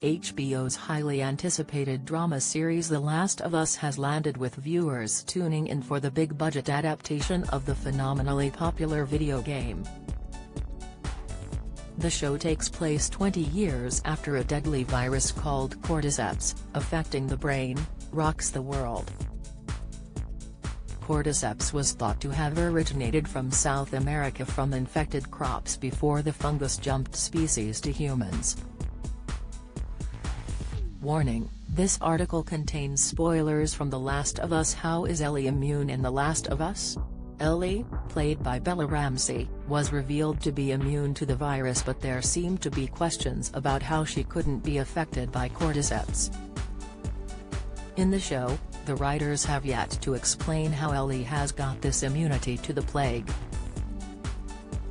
HBO's highly anticipated drama series The Last of Us has landed with viewers tuning in for the big-budget adaptation of the phenomenally popular video game. The show takes place 20 years after a deadly virus called cordyceps, affecting the brain, rocks the world. Cordyceps was thought to have originated from South America from infected crops before the fungus jumped species to humans. Warning: this article contains spoilers from The Last of Us. How is Ellie immune in The Last of Us? Ellie, played by Bella Ramsey, was revealed to be immune to the virus, but there seemed to be questions about how she couldn't be affected by cordyceps. In the show, the writers have yet to explain how Ellie has got this immunity to the plague.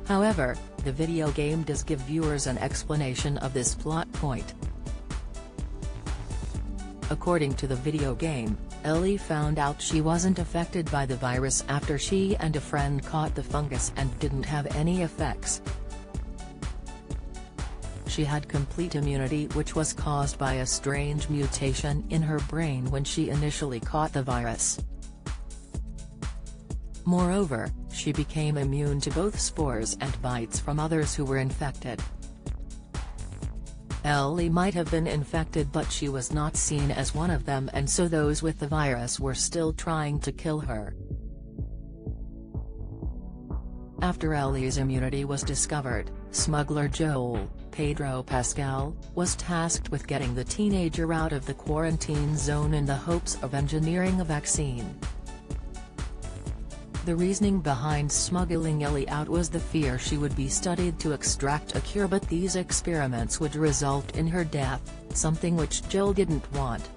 However, the video game does give viewers an explanation of this plot point. According to the video game, Ellie found out she wasn't affected by the virus after she and a friend caught the fungus and didn't have any effects. She had complete immunity, which was caused by a strange mutation in her brain when she initially caught the virus. Moreover, she became immune to both spores and bites from others who were infected. Ellie might have been infected, but she was not seen as one of them, and so those with the virus were still trying to kill her. After Ellie's immunity was discovered, smuggler Joel, Pedro Pascal, was tasked with getting the teenager out of the quarantine zone in the hopes of engineering a vaccine. The reasoning behind smuggling Ellie out was the fear she would be studied to extract a cure, but these experiments would result in her death, something which Joel didn't want.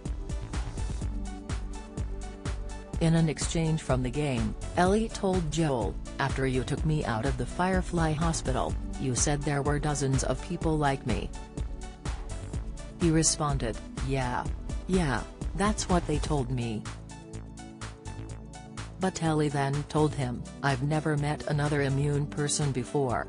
In an exchange from the game, Ellie told Joel, "After you took me out of the Firefly hospital, you said there were dozens of people like me." He responded, Yeah, that's what they told me." But Ellie then told him, "I've never met another immune person before."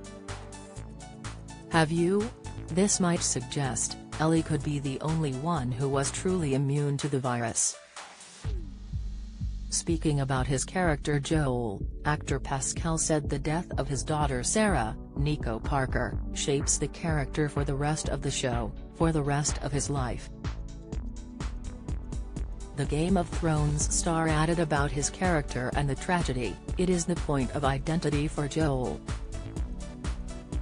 Have you? This might suggest Ellie could be the only one who was truly immune to the virus. Speaking about his character Joel, actor Pascal said the death of his daughter Sarah, Nico Parker, shapes the character for the rest of the show, for the rest of his life. The Game of Thrones star added about his character and the tragedy, "It is the point of identity for Joel."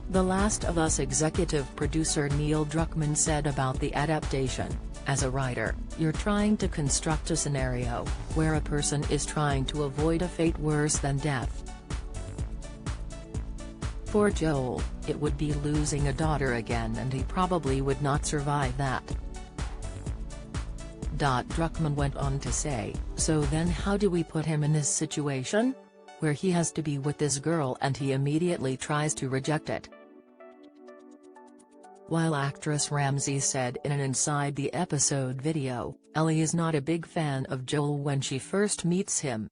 The Last of Us executive producer Neil Druckmann said about the adaptation, "As a writer, you're trying to construct a scenario where a person is trying to avoid a fate worse than death. For Joel, it would be losing a daughter again, and he probably would not survive that." Druckmann went on to say, "So then how do we put him in this situation? Where he has to be with this girl and he immediately tries to reject it." While actress Ramsey said in an Inside the Episode video, Ellie is not a big fan of Joel when she first meets him.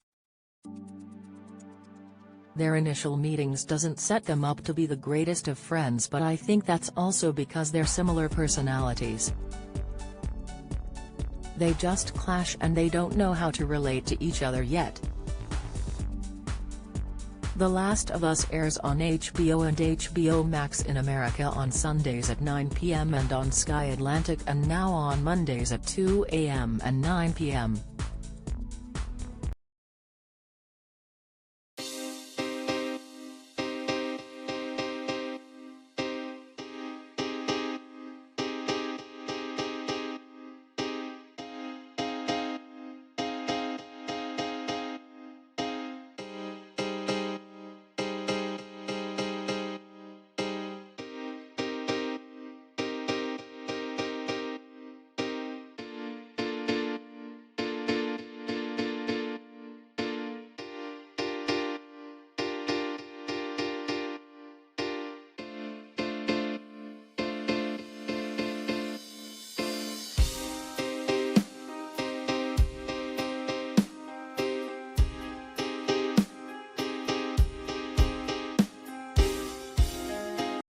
Their initial meetings doesn't set them up to be the greatest of friends, but I think that's also because they're similar personalities. They just clash and they don't know how to relate to each other yet. The Last of Us airs on HBO and HBO Max in America on Sundays at 9 p.m. and on Sky Atlantic, and now on Mondays at 2 a.m. and 9 p.m.